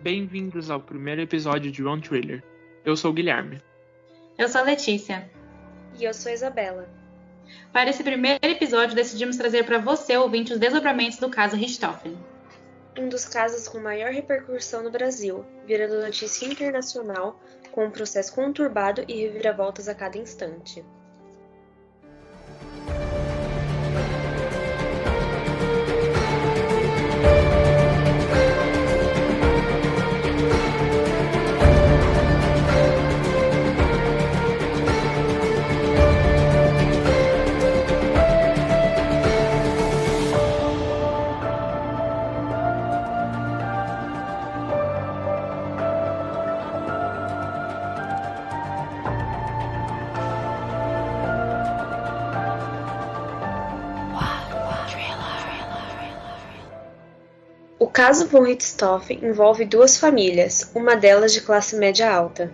Bem-vindos ao primeiro episódio de One Thriller. Eu sou o Guilherme. Eu sou a Letícia. E eu sou a Isabela. Para esse primeiro episódio, decidimos trazer para você, ouvinte, os desdobramentos do caso Richthofen. Um dos casos com maior repercussão no Brasil, virando notícia internacional, com um processo conturbado e reviravoltas a cada instante. O caso von Richthofen envolve duas famílias, uma delas de classe média alta.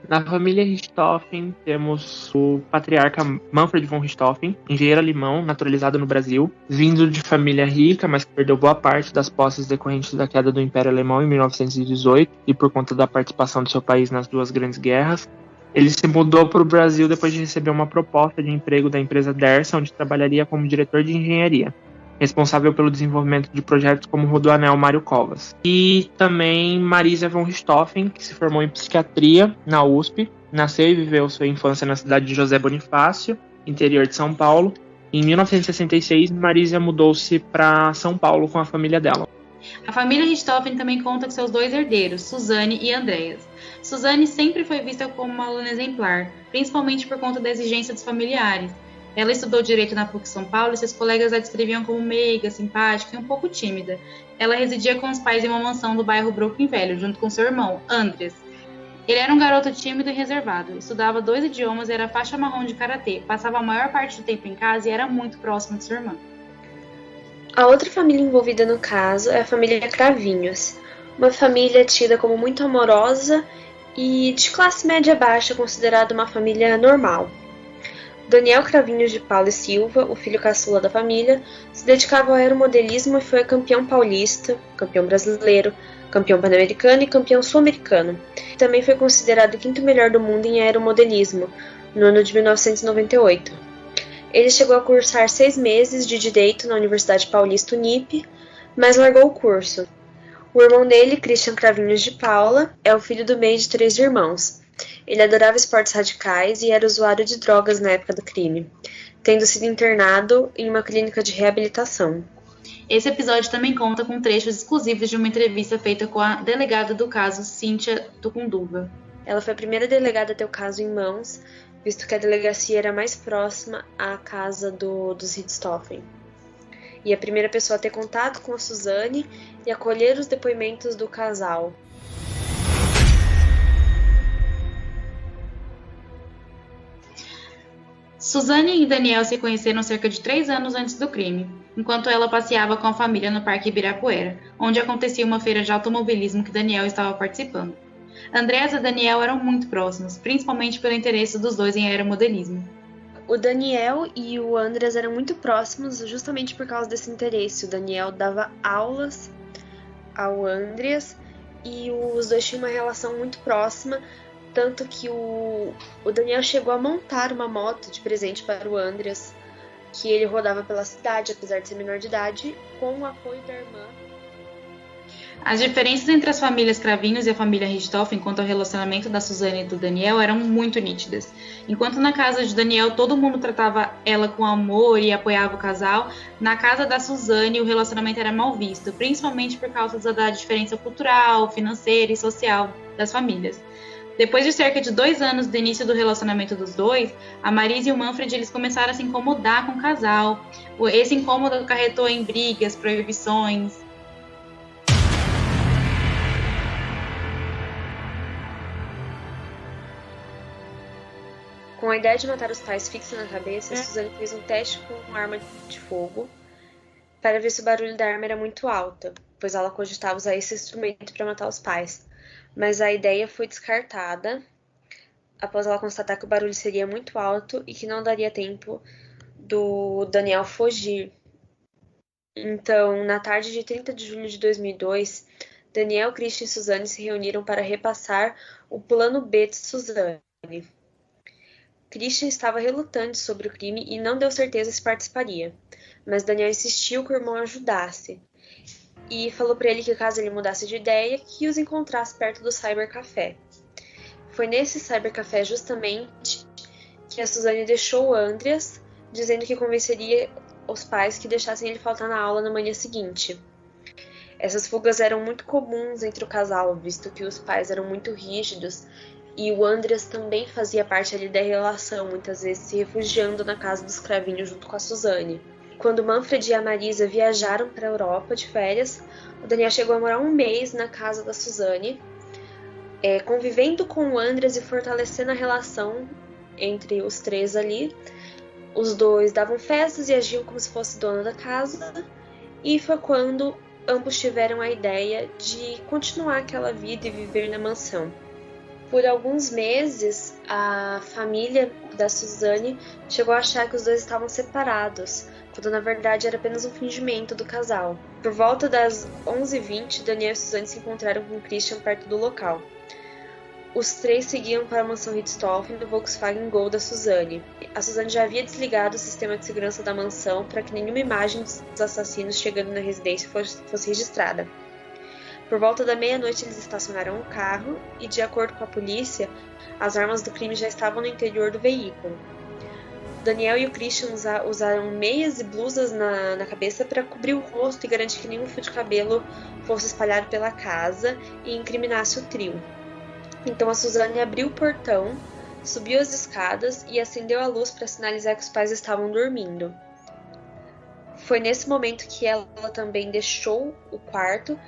Na família Richthofen temos o patriarca Manfred von Richthofen, engenheiro alemão naturalizado no Brasil, vindo de família rica, mas que perdeu boa parte das posses decorrentes da queda do Império Alemão em 1918 e por conta da participação do seu país nas duas grandes guerras. Ele se mudou para o Brasil depois de receber uma proposta de emprego da empresa Dersa, onde trabalharia como diretor de engenharia, responsável pelo desenvolvimento de projetos como o Rodoanel Mário Covas. E também Marisa von Richthofen, que se formou em psiquiatria na USP, nasceu e viveu sua infância na cidade de José Bonifácio, interior de São Paulo. Em 1966, Marisa mudou-se para São Paulo com a família dela. A família Richthofen também conta com seus dois herdeiros, Suzane e Andreas. Suzane sempre foi vista como uma aluna exemplar, principalmente por conta da exigência dos familiares. Ela estudou Direito na PUC São Paulo e seus colegas a descreviam como meiga, simpática e um pouco tímida. Ela residia com os pais em uma mansão do bairro Brooklyn Velho, junto com seu irmão, Andreas. Ele era um garoto tímido e reservado, estudava 2 idiomas e era faixa marrom de karatê, passava a maior parte do tempo em casa e era muito próximo de sua irmã. A outra família envolvida no caso é a família Cravinhos, uma família tida como muito amorosa e de classe média baixa, considerada uma família normal. Daniel Cravinhos de Paula e Silva, o filho caçula da família, se dedicava ao aeromodelismo e foi campeão paulista, campeão brasileiro, campeão pan-americano e campeão sul-americano. Também foi considerado o 5º melhor do mundo em aeromodelismo, no ano de 1998. Ele chegou a cursar 6 meses de Direito na Universidade Paulista Unip, mas largou o curso. O irmão dele, Christian Cravinhos de Paula, é o filho do meio de 3 irmãos. Ele adorava esportes radicais e era usuário de drogas na época do crime, tendo sido internado em uma clínica de reabilitação. Esse episódio também conta com trechos exclusivos de uma entrevista feita com a delegada do caso, Cíntia Tucunduva. Ela foi a primeira delegada a ter o caso em mãos, visto que a delegacia era mais próxima à casa dos Richthofen. E a primeira pessoa a ter contato com a Suzane e a colher os depoimentos do casal. Suzane e Daniel se conheceram cerca de 3 anos antes do crime, enquanto ela passeava com a família no Parque Ibirapuera, onde acontecia uma feira de automobilismo que Daniel estava participando. Andreas e Daniel eram muito próximos, principalmente pelo interesse dos dois em aeromodelismo. O Daniel e o Andreas eram muito próximos justamente por causa desse interesse. O Daniel dava aulas ao Andreas e os dois tinham uma relação muito próxima, tanto que o Daniel chegou a montar uma moto de presente para o Andreas, que ele rodava pela cidade, apesar de ser menor de idade, com o apoio da irmã. As diferenças entre as famílias Cravinhos e a família Richthofen quanto ao relacionamento da Suzane e do Daniel eram muito nítidas. Enquanto na casa de Daniel todo mundo tratava ela com amor e apoiava o casal, na casa da Suzane o relacionamento era mal visto, principalmente por causa da diferença cultural, financeira e social das famílias. Depois de cerca de 2 anos do início do relacionamento dos dois, a Marisa e o Manfred eles começaram a se incomodar com o casal. Esse incômodo acarretou em brigas, proibições. Com a ideia de matar os pais fixa na cabeça, Suzane fez um teste com uma arma de fogo para ver se o barulho da arma era muito alto, pois ela cogitava usar esse instrumento para matar os pais. Mas a ideia foi descartada após ela constatar que o barulho seria muito alto e que não daria tempo do Daniel fugir. Então, na tarde de 30 de julho de 2002, Daniel, Christian e Suzane se reuniram para repassar o plano B de Suzane. Christian estava relutante sobre o crime e não deu certeza se participaria, mas Daniel insistiu que o irmão ajudasse e falou para ele que caso ele mudasse de ideia, que os encontrasse perto do cybercafé. Foi nesse cybercafé justamente que a Suzane deixou o Andreas, dizendo que convenceria os pais que deixassem ele faltar na aula na manhã seguinte. Essas fugas eram muito comuns entre o casal, visto que os pais eram muito rígidos e o Andreas também fazia parte ali da relação, muitas vezes se refugiando na casa dos cravinhos junto com a Suzane. Quando Manfred e a Marisa viajaram para a Europa de férias, o Daniel chegou a morar 1 mês na casa da Suzane, convivendo com o Andreas e fortalecendo a relação entre os três ali. Os dois davam festas e agiam como se fosse dono da casa, e foi quando ambos tiveram a ideia de continuar aquela vida e viver na mansão. Por alguns meses, a família da Suzane chegou a achar que os dois estavam separados, quando na verdade era apenas um fingimento do casal. Por volta das 11h20, Daniel e Suzane se encontraram com Christian perto do local. Os três seguiam para a mansão Richthofen do Volkswagen Gol da Suzane. A Suzane já havia desligado o sistema de segurança da mansão para que nenhuma imagem dos assassinos chegando na residência fosse registrada. Por volta da meia-noite eles estacionaram o carro e, de acordo com a polícia, as armas do crime já estavam no interior do veículo. Daniel e o Christian usaram meias e blusas na cabeça para cobrir o rosto e garantir que nenhum fio de cabelo fosse espalhado pela casa e incriminasse o trio. Então a Suzane abriu o portão, subiu as escadas e acendeu a luz para sinalizar que os pais estavam dormindo. Foi nesse momento que ela também deixou o quarto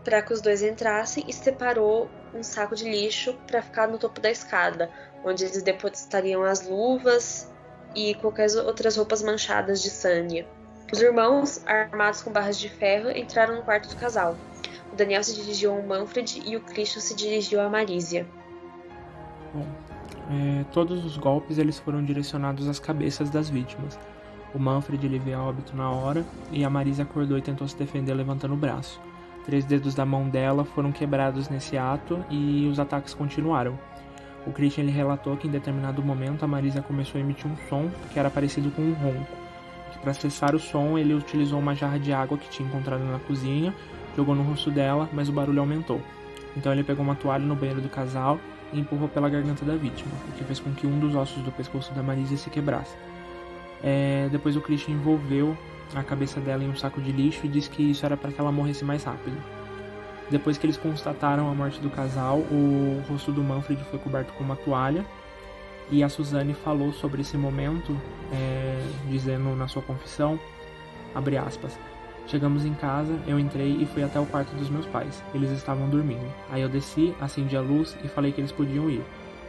para que os dois entrassem e separou um saco de lixo para ficar no topo da escada, onde eles depositariam as luvas e qualquer outras roupas manchadas de sangue. Os irmãos, armados com barras de ferro, entraram no quarto do casal. O Daniel se dirigiu ao Manfred e o Christian se dirigiu à Marisia. Bom, todos os golpes eles foram direcionados às cabeças das vítimas. O Manfred ele veio a óbito na hora e a Marisia acordou e tentou se defender levantando o braço. 3 dedos da mão dela foram quebrados nesse ato e os ataques continuaram. O Christian ele relatou que em determinado momento a Marisia começou a emitir um som que era parecido com um ronco. Para cessar o som, ele utilizou uma jarra de água que tinha encontrado na cozinha, jogou no rosto dela, mas o barulho aumentou. Então ele pegou uma toalha no banheiro do casal e empurrou pela garganta da vítima, o que fez com que um dos ossos do pescoço da Marisia se quebrasse. Depois o Christian envolveu a cabeça dela em um saco de lixo e disse que isso era para que ela morresse mais rápido. Depois que eles constataram a morte do casal, o rosto do Manfred foi coberto com uma toalha e a Suzane falou sobre esse momento, dizendo na sua confissão, abre aspas, chegamos em casa, eu entrei e fui até o quarto dos meus pais. Eles estavam dormindo. Aí eu desci, acendi a luz e falei que eles podiam ir.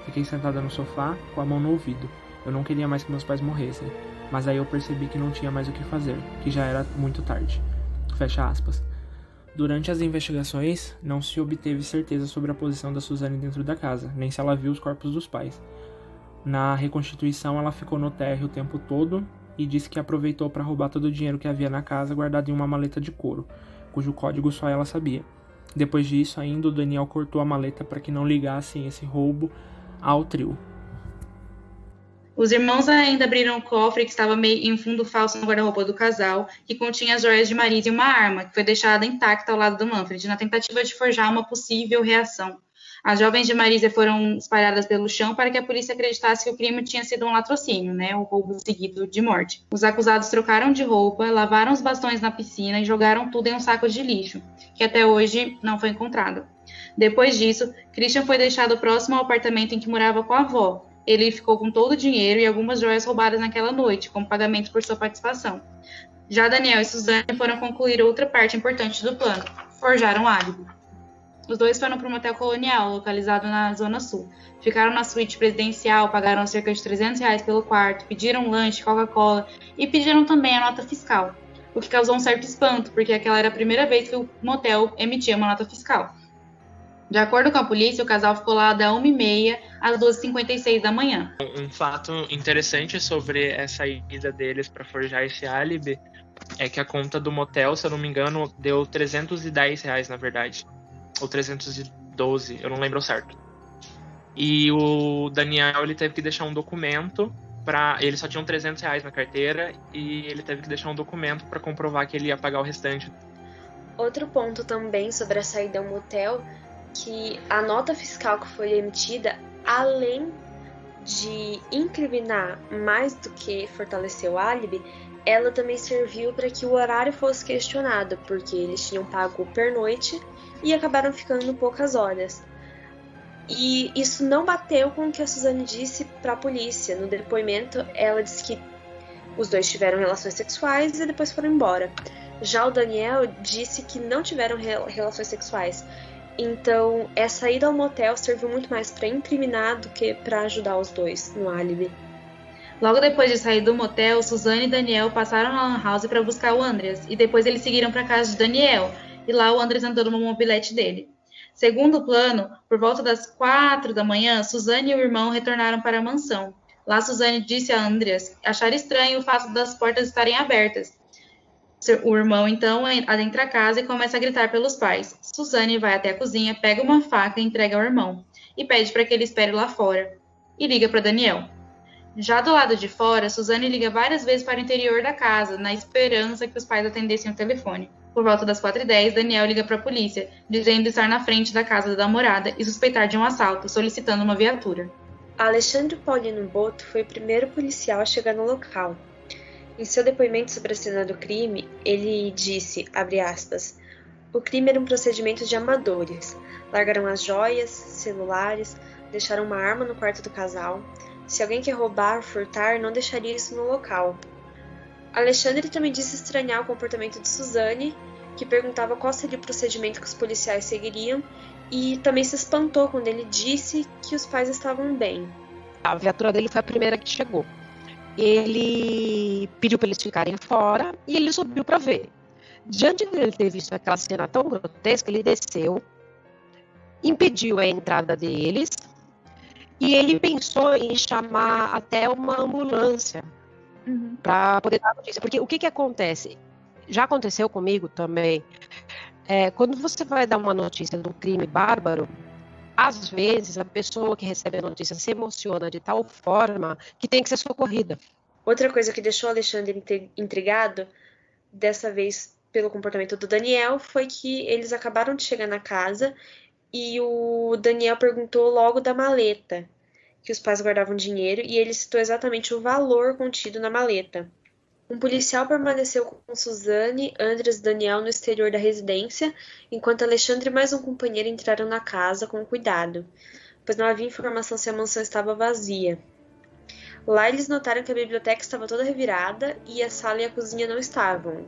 Fiquei sentada no sofá, com a mão no ouvido. Eu não queria mais que meus pais morressem. Mas aí eu percebi que não tinha mais o que fazer, que já era muito tarde. Fecha aspas. Durante as investigações, não se obteve certeza sobre a posição da Suzane dentro da casa, nem se ela viu os corpos dos pais. Na reconstituição, ela ficou no térreo o tempo todo e disse que aproveitou para roubar todo o dinheiro que havia na casa guardado em uma maleta de couro, cujo código só ela sabia. Depois disso, ainda o Daniel cortou a maleta para que não ligassem esse roubo ao trio. Os irmãos ainda abriram o cofre que estava meio em fundo falso no guarda-roupa do casal, que continha as joias de Marisa e uma arma, que foi deixada intacta ao lado do Manfred, na tentativa de forjar uma possível reação. As jovens de Marisa foram espalhadas pelo chão para que a polícia acreditasse que o crime tinha sido um latrocínio, o roubo seguido de morte. Os acusados trocaram de roupa, lavaram os bastões na piscina e jogaram tudo em um saco de lixo, que até hoje não foi encontrado. Depois disso, Christian foi deixado próximo ao apartamento em que morava com a avó. Ele ficou com todo o dinheiro e algumas joias roubadas naquela noite, como pagamento por sua participação. Já Daniel e Suzane foram concluir outra parte importante do plano. Forjaram um álibi. Os dois foram para um motel colonial, localizado na Zona Sul. Ficaram na suíte presidencial, pagaram cerca de R$300 pelo quarto, pediram lanche, Coca-Cola e pediram também a nota fiscal. O que causou um certo espanto, porque aquela era a primeira vez que o motel emitia uma nota fiscal. De acordo com a polícia, o casal ficou lá da 1h30 às 2h56 da manhã. Um fato interessante sobre essa ida deles para forjar esse álibi é que a conta do motel, se eu não me engano, deu R$310, na verdade. ou 312, eu não lembro certo. E o Daniel, ele teve que deixar um documento ele só tinha R$300 na carteira e ele teve que deixar um documento para comprovar que ele ia pagar o restante. Outro ponto também sobre a saída ao motel, que a nota fiscal que foi emitida, além de incriminar mais do que fortalecer o álibi, ela também serviu para que o horário fosse questionado, porque eles tinham pago pernoite e acabaram ficando poucas horas. E isso não bateu com o que a Suzane disse para a polícia. No depoimento, ela disse que os dois tiveram relações sexuais e depois foram embora. Já o Daniel disse que não tiveram relações sexuais. Então, essa ida ao motel serviu muito mais para incriminar do que para ajudar os dois no álibi. Logo depois de sair do motel, Suzane e Daniel passaram na lan house para buscar o Andreas. E depois eles seguiram para a casa de Daniel. E lá o Andreas andou numa mobilete dele. Segundo o plano, por volta das 4 da manhã, Suzane e o irmão retornaram para a mansão. Lá, Suzane disse a Andreas achar estranho o fato das portas estarem abertas. O irmão, então, adentra a casa e começa a gritar pelos pais. Suzane vai até a cozinha, pega uma faca e entrega ao irmão. E pede para que ele espere lá fora. E liga para Daniel. Já do lado de fora, Suzane liga várias vezes para o interior da casa, na esperança que os pais atendessem o telefone. Por volta das 4h10, Daniel liga para a polícia, dizendo estar na frente da casa da namorada e suspeitar de um assalto, solicitando uma viatura. Alexandre Paulino Boto foi o primeiro policial a chegar no local. Em seu depoimento sobre a cena do crime, ele disse, abre aspas, o crime era um procedimento de amadores. Largaram as joias, celulares, deixaram uma arma no quarto do casal. Se alguém quer roubar ou furtar, não deixaria isso no local. Alexandre também disse estranhar o comportamento de Suzane, que perguntava qual seria o procedimento que os policiais seguiriam, e também se espantou quando ele disse que os pais estavam bem. A viatura dele foi a primeira que chegou. Ele pediu para eles ficarem fora e ele subiu para ver. Diante de ele ter visto aquela cena tão grotesca, ele desceu, impediu a entrada deles e ele pensou em chamar até uma ambulância para poder dar notícia. Porque o que acontece? Já aconteceu comigo também. Quando você vai dar uma notícia de um crime bárbaro, às vezes a pessoa que recebe a notícia se emociona de tal forma que tem que ser socorrida. Outra coisa que deixou Alexandre intrigado, dessa vez pelo comportamento do Daniel, foi que eles acabaram de chegar na casa e o Daniel perguntou logo da maleta, que os pais guardavam dinheiro, e ele citou exatamente o valor contido na maleta. Um policial permaneceu com Suzane, Andreas e Daniel no exterior da residência, enquanto Alexandre e mais um companheiro entraram na casa com cuidado, pois não havia informação se a mansão estava vazia. Lá eles notaram que a biblioteca estava toda revirada e a sala e a cozinha não estavam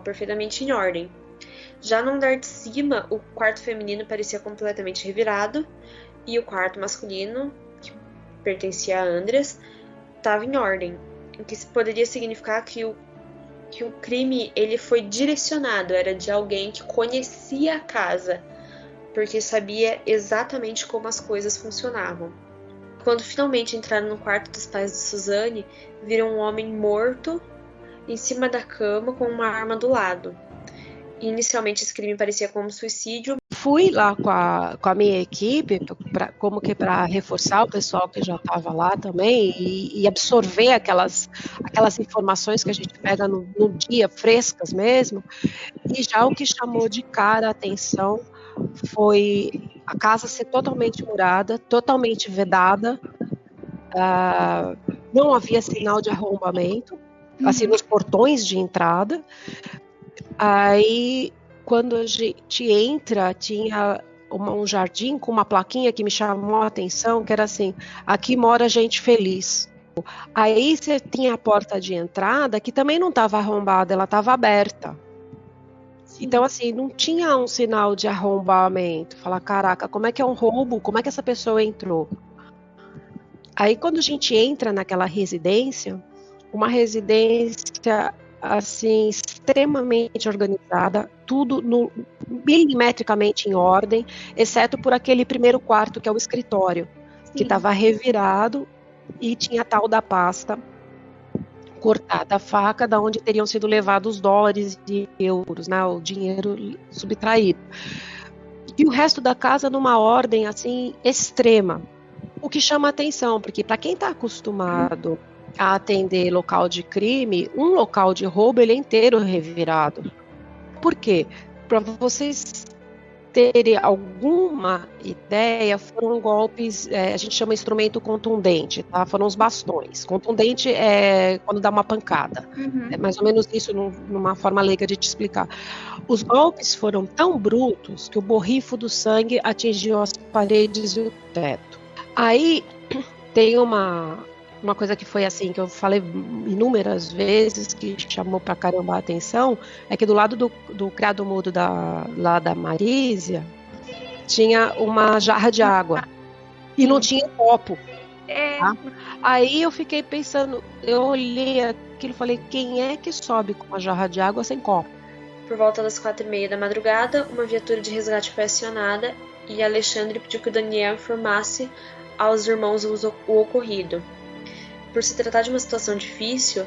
perfeitamente em ordem. Já no andar de cima, o quarto feminino parecia completamente revirado e o quarto masculino, que pertencia a Andreas, estava em ordem, o que poderia significar que o crime ele foi direcionado, era de alguém que conhecia a casa, porque sabia exatamente como as coisas funcionavam. Quando finalmente entraram no quarto dos pais de Suzane, viram um homem morto em cima da cama com uma arma do lado. Inicialmente esse crime parecia como suicídio. Fui lá com a minha equipe, para reforçar o pessoal que já estava lá também e absorver aquelas informações que a gente pega no dia, frescas mesmo. E já o que chamou de cara a atenção foi a casa ser totalmente murada, totalmente vedada, não havia sinal de arrombamento, assim, nos portões de entrada. Aí, quando a gente entra, tinha um jardim com uma plaquinha que me chamou a atenção, que era assim, aqui mora gente feliz. Aí você tinha a porta de entrada, que também não estava arrombada, ela estava aberta. Então, assim, não tinha um sinal de arrombamento. Falar, caraca, como é que é um roubo? Como é que essa pessoa entrou? Aí, quando a gente entra naquela residência, uma residência, assim, extremamente organizada, tudo milimetricamente em ordem, exceto por aquele primeiro quarto, que é o escritório, que estava revirado e tinha a tal da pasta cortada a faca, da onde teriam sido levados os dólares e euros, né, o dinheiro subtraído. E o resto da casa numa ordem assim extrema. O que chama atenção, porque para quem está acostumado a atender local de crime, um local de roubo ele é inteiro revirado. Por quê? Para vocês terem alguma ideia, foram golpes, a gente chama instrumento contundente, tá? Foram os bastões. Contundente é quando dá uma pancada. É mais ou menos isso numa forma leiga de te explicar. Os golpes foram tão brutos que o borrifo do sangue atingiu as paredes e o teto. Aí tem uma coisa que foi assim, que eu falei inúmeras vezes, que chamou pra caramba a atenção, é que do lado do criado mudo lá da Marísia, tinha uma jarra de água. E não tinha copo. Tá? Aí eu fiquei pensando, eu olhei aquilo e falei, quem é que sobe com uma jarra de água sem copo? Por volta das 4h30 da madrugada, uma viatura de resgate foi acionada e Alexandre pediu que o Daniel informasse aos irmãos o ocorrido. Por se tratar de uma situação difícil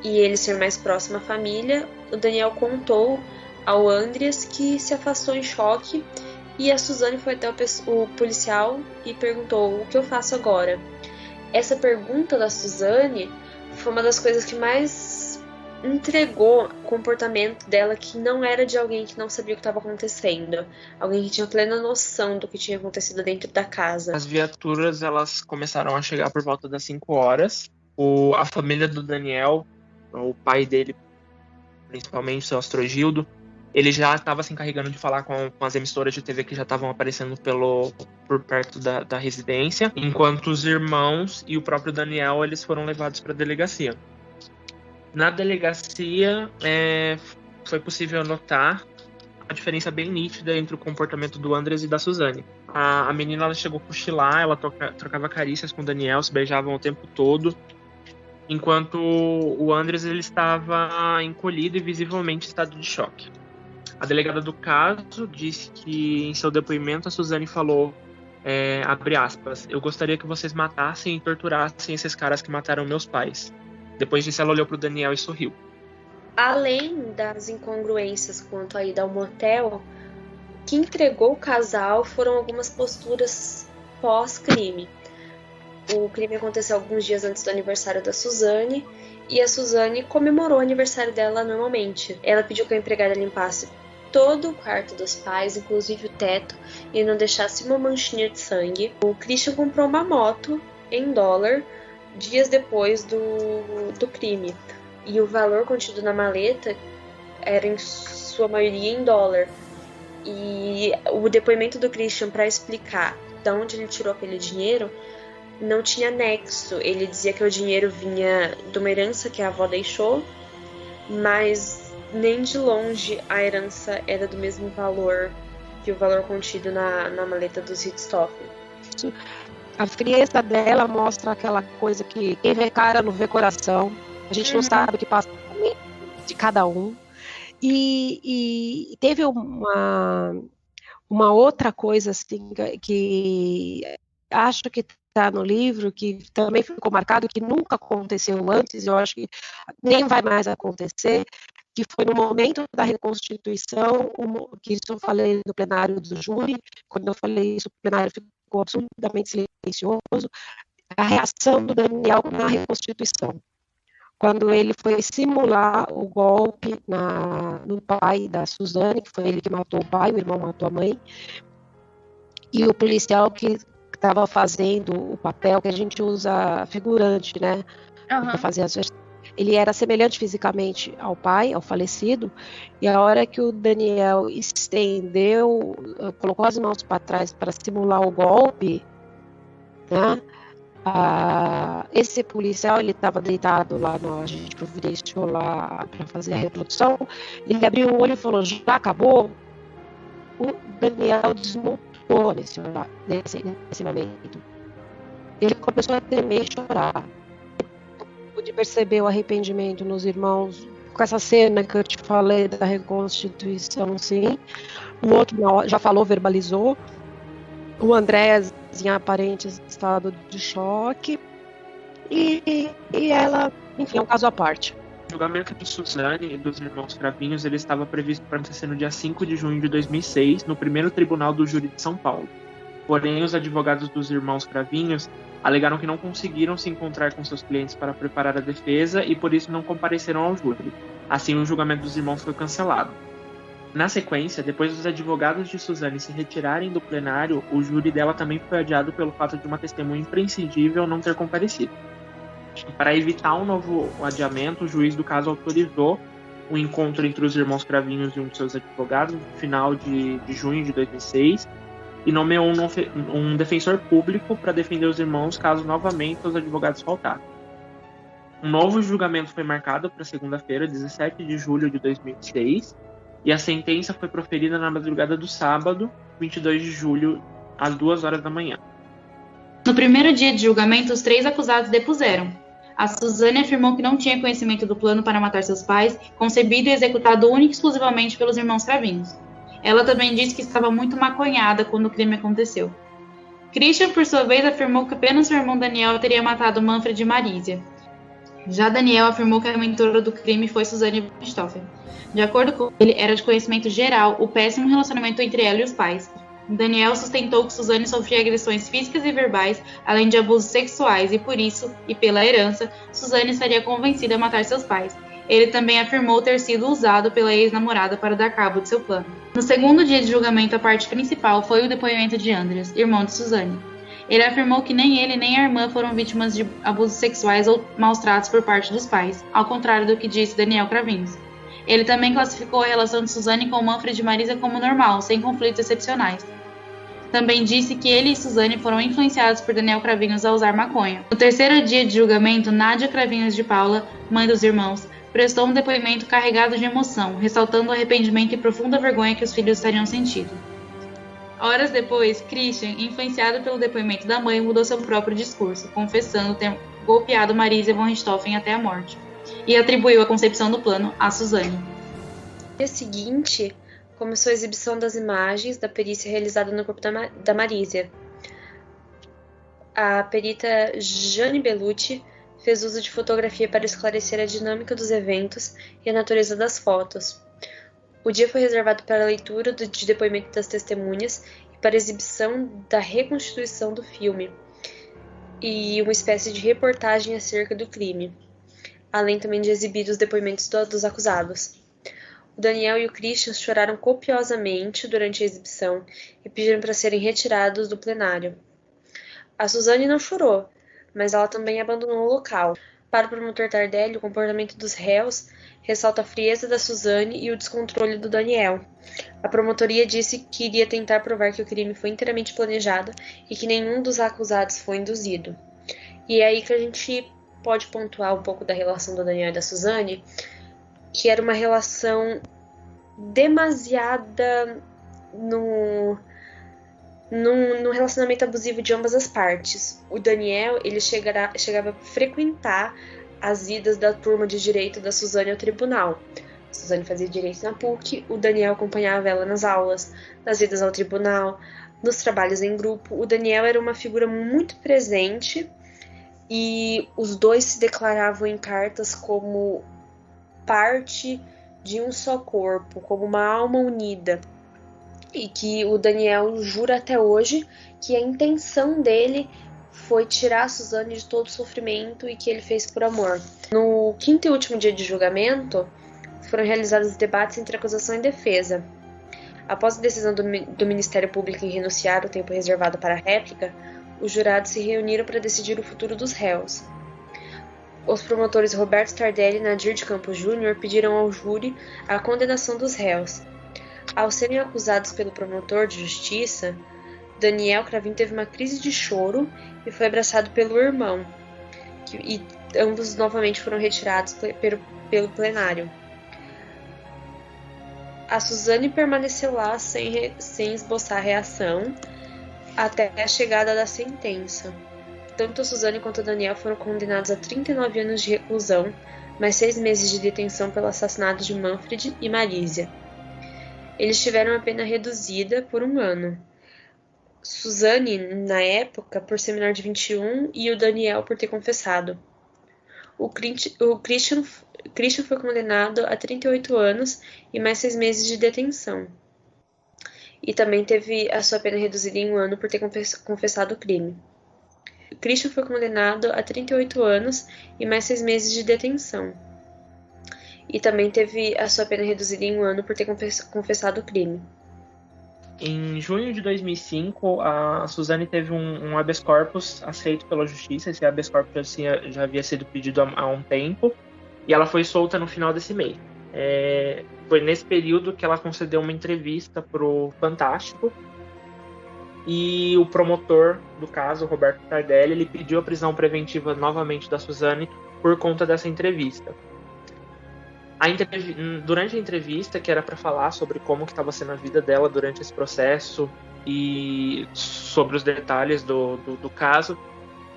e ele ser mais próximo à família, o Daniel contou ao Andreas, que se afastou em choque, e a Suzane foi até o policial e perguntou: o que eu faço agora? Essa pergunta da Suzane foi uma das coisas que mais entregou o comportamento dela, que não era de alguém que não sabia o que estava acontecendo, alguém que tinha plena noção do que tinha acontecido dentro da casa. As viaturas, elas começaram a chegar por volta das 5 horas. A família do Daniel, o pai dele, principalmente, o seu Astrogildo, ele já estava se encarregando de falar com as emissoras de TV que já estavam aparecendo por perto da residência, enquanto os irmãos e o próprio Daniel, eles foram levados para a delegacia. Na delegacia, foi possível notar a diferença bem nítida entre o comportamento do Andreas e da Suzane. A menina, ela chegou a cochilar, ela trocava carícias com o Daniel, se beijavam o tempo todo, enquanto o Andreas, ele estava encolhido e visivelmente em estado de choque. A delegada do caso disse que, em seu depoimento, a Suzane falou, abre aspas, eu gostaria que vocês matassem e torturassem esses caras que mataram meus pais. Depois disso, ela olhou para o Daniel e sorriu. Além das incongruências quanto à ida ao motel, o que entregou o casal foram algumas posturas pós-crime. O crime aconteceu alguns dias antes do aniversário da Suzane, e a Suzane comemorou o aniversário dela normalmente. Ela pediu que a empregada limpasse todo o quarto dos pais, inclusive o teto, e não deixasse uma manchinha de sangue. O Christian comprou uma moto em dólar dias depois do crime, e o valor contido na maleta era em sua maioria em dólar. E o depoimento do Christian, para explicar de onde ele tirou aquele dinheiro, não tinha nexo. Ele dizia que o dinheiro vinha de uma herança que a avó deixou, mas nem de longe a herança era do mesmo valor que o valor contido na maleta dos Richthofen. A frieza dela mostra aquela coisa que quem vê cara não vê coração. A gente não sabe o que passa de cada um. E teve uma outra coisa assim, que acho que está no livro, que também ficou marcado, que nunca aconteceu antes, eu acho que nem vai mais acontecer, que foi no momento da reconstituição, que isso eu falei no plenário do júri, quando eu falei isso, o plenário ficou absolutamente silencioso, a reação do Daniel na reconstituição. Quando ele foi simular o golpe no pai da Suzane, que foi ele que matou o pai, o irmão matou a mãe, e o policial que estava fazendo o papel, que a gente usa figurante, né? Para fazer as versões. Ele era semelhante fisicamente ao pai, ao falecido, e a hora que o Daniel estendeu, colocou as mãos para trás para simular o golpe, né? Esse policial, ele estava deitado lá, a gente providenciou lá para fazer a reprodução, ele abriu o olho e falou, já acabou? O Daniel desmontou nesse momento. Ele começou a tremer e chorar. Pude perceber o arrependimento nos irmãos com essa cena que eu te falei da reconstituição, sim. O outro já falou, verbalizou. O Andrés em aparente estado de choque. E ela, enfim, é um caso à parte. julgamento de Suzane e dos irmãos Cravinhos ele estava previsto para acontecer no dia 5 de junho de 2006, no primeiro tribunal do júri de São Paulo. Porém, os advogados dos irmãos Cravinhos alegaram que não conseguiram se encontrar com seus clientes para preparar a defesa e por isso não compareceram ao júri. Assim, o julgamento dos irmãos foi cancelado. Na sequência, depois dos advogados de Suzane se retirarem do plenário, o júri dela também foi adiado pelo fato de uma testemunha imprescindível não ter comparecido. Para evitar um novo adiamento, o juiz do caso autorizou o encontro entre os irmãos Cravinhos e um de seus advogados no final de junho de 2006 e nomeou um defensor público para defender os irmãos caso novamente os advogados faltassem. Um novo julgamento foi marcado para segunda-feira, 17 de julho de 2006, e a sentença foi proferida na madrugada do sábado, 22 de julho, às 2 horas da manhã. No primeiro dia de julgamento, os 3 acusados depuseram. A Suzane afirmou que não tinha conhecimento do plano para matar seus pais, concebido e executado única e exclusivamente pelos irmãos Cravinhos. Ela também disse que estava muito maconhada quando o crime aconteceu. Christian, por sua vez, afirmou que apenas seu irmão Daniel teria matado Manfred e Marísia. Já Daniel afirmou que a mentora do crime foi Suzane von Richthofen. De acordo com ele, era de conhecimento geral o péssimo relacionamento entre ela e os pais. Daniel sustentou que Suzane sofria agressões físicas e verbais, além de abusos sexuais, e por isso, e pela herança, Suzane estaria convencida a matar seus pais. Ele também afirmou ter sido usado pela ex-namorada para dar cabo de seu plano. No segundo dia de julgamento, a parte principal foi o depoimento de Andreas, irmão de Suzane. Ele afirmou que nem ele nem a irmã foram vítimas de abusos sexuais ou maus tratos por parte dos pais, ao contrário do que disse Daniel Cravinhos. Ele também classificou a relação de Suzane com Manfred e Marisa como normal, sem conflitos excepcionais. Também disse que ele e Suzane foram influenciados por Daniel Cravinhos a usar maconha. No terceiro dia de julgamento, Nádia Cravinhos de Paula, mãe dos irmãos, prestou um depoimento carregado de emoção, ressaltando o arrependimento e profunda vergonha que os filhos teriam sentido. Horas depois, Christian, influenciado pelo depoimento da mãe, mudou seu próprio discurso, confessando ter golpeado Marisa von Richthofen até a morte, e atribuiu a concepção do plano a Suzane. No dia seguinte, começou a exibição das imagens da perícia realizada no corpo da Marísia. A perita Jane Bellucci fez uso de fotografia para esclarecer a dinâmica dos eventos e a natureza das fotos. O dia foi reservado para a leitura de depoimento das testemunhas e para a exibição da reconstituição do filme e uma espécie de reportagem acerca do crime, além também de exibir os depoimentos dos acusados. O Daniel e o Christian choraram copiosamente durante a exibição e pediram para serem retirados do plenário. A Suzane não chorou, mas ela também abandonou o local. Para o promotor Tardelli, o comportamento dos réus ressalta a frieza da Suzane e o descontrole do Daniel. A promotoria disse que iria tentar provar que o crime foi inteiramente planejado e que nenhum dos acusados foi induzido. E é aí que a gente pode pontuar um pouco da relação do Daniel e da Suzane, que era uma relação demasiada no relacionamento abusivo de ambas as partes. O Daniel, ele chegava a frequentar as idas da turma de direito da Suzane ao tribunal. A Suzane fazia direito na PUC, o Daniel acompanhava ela nas aulas, nas idas ao tribunal, nos trabalhos em grupo. O Daniel era uma figura muito presente e os dois se declaravam em cartas como parte de um só corpo, como uma alma unida. E que o Daniel jura até hoje que a intenção dele foi tirar a Suzane de todo o sofrimento e que ele fez por amor. No quinto e último dia de julgamento, foram realizados debates entre acusação e defesa. Após a decisão do Ministério Público em renunciar o tempo reservado para a réplica, os jurados se reuniram para decidir o futuro dos réus. Os promotores Roberto Tardelli e Nadir de Campos Júnior pediram ao júri a condenação dos réus. Ao serem acusados pelo promotor de justiça, Daniel Cravinho teve uma crise de choro e foi abraçado pelo irmão, e ambos novamente foram retirados pelo plenário. A Suzane permaneceu lá sem esboçar reação até a chegada da sentença. Tanto a Suzane quanto o Daniel foram condenados a 39 anos de reclusão, mais 6 meses de detenção pelo assassinato de Manfred e Marísia. Eles tiveram a pena reduzida por 1 ano. Suzane, na época, por ser menor de 21, e o Daniel por ter confessado. O Christian foi condenado a 38 anos e mais 6 meses de detenção. E também teve a sua pena reduzida em 1 ano por ter confessado o crime. Christian foi condenado a 38 anos e mais 6 meses de detenção. E também teve a sua pena reduzida em 1 ano por ter confessado o crime. Em junho de 2005, a Suzane teve um habeas corpus aceito pela justiça. Esse habeas corpus já havia sido pedido há um tempo, e ela foi solta no final desse mês. Foi nesse período que ela concedeu uma entrevista para o Fantástico, e o promotor do caso, Roberto Tardelli, ele pediu a prisão preventiva novamente da Suzane por conta dessa entrevista. Durante a entrevista, que era para falar sobre como que estava sendo a vida dela durante esse processo e sobre os detalhes do caso,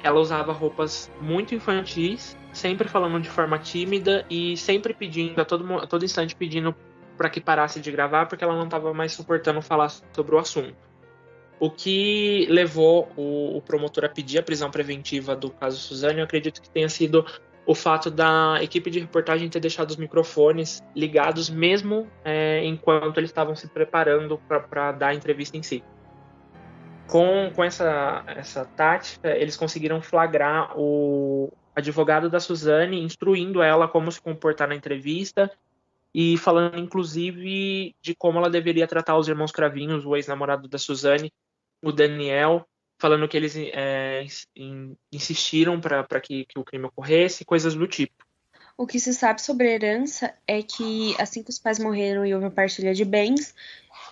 ela usava roupas muito infantis, sempre falando de forma tímida e sempre pedindo, a todo instante pedindo para que parasse de gravar, porque ela não estava mais suportando falar sobre o assunto. O que levou o promotor a pedir a prisão preventiva do caso Suzane, eu acredito que tenha sido o fato da equipe de reportagem ter deixado os microfones ligados mesmo enquanto eles estavam se preparando para dar a entrevista em si. Com essa tática, eles conseguiram flagrar o advogado da Suzane, instruindo ela como se comportar na entrevista e falando inclusive de como ela deveria tratar os irmãos Cravinhos, o ex-namorado da Suzane, o Daniel, falando que eles insistiram para que o crime ocorresse, coisas do tipo. O que se sabe sobre a herança é que, assim que os pais morreram e houve a partilha de bens,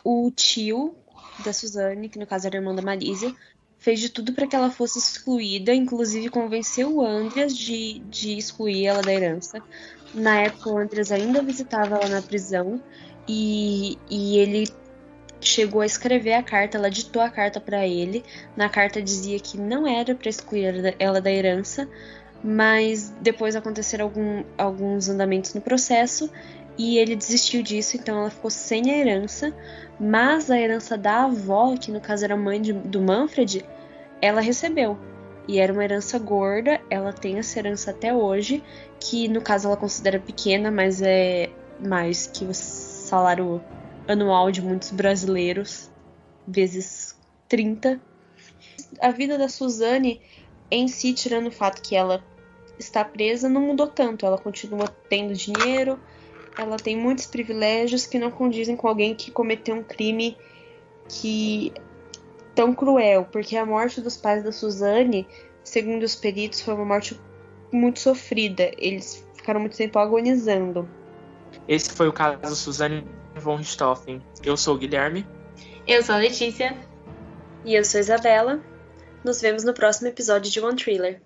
o tio da Suzane, que no caso era irmão da Marísia, fez de tudo para que ela fosse excluída, inclusive convenceu o Andreas de excluir ela da herança. Na época, o Andreas ainda visitava ela na prisão e ele chegou a escrever a carta, ela ditou a carta para ele. Na carta dizia que não era para excluir ela da herança, mas depois aconteceram alguns andamentos no processo e ele desistiu disso, então ela ficou sem a herança, mas a herança da avó, que no caso era a mãe do Manfred, ela recebeu. E era uma herança gorda, ela tem essa herança até hoje, que no caso ela considera pequena, mas é mais que o salário anual de muitos brasileiros, vezes 30. A vida da Suzane, em si, tirando o fato que ela está presa, não mudou tanto. Ela continua tendo dinheiro, ela tem muitos privilégios que não condizem com alguém que cometeu um crime tão cruel, porque a morte dos pais da Suzane, segundo os peritos, foi uma morte muito sofrida. Eles ficaram muito tempo agonizando. Esse foi o caso Suzane von Richthofen. Eu sou o Guilherme. Eu sou a Letícia. E eu sou a Isabela. Nos vemos no próximo episódio de One Thriller.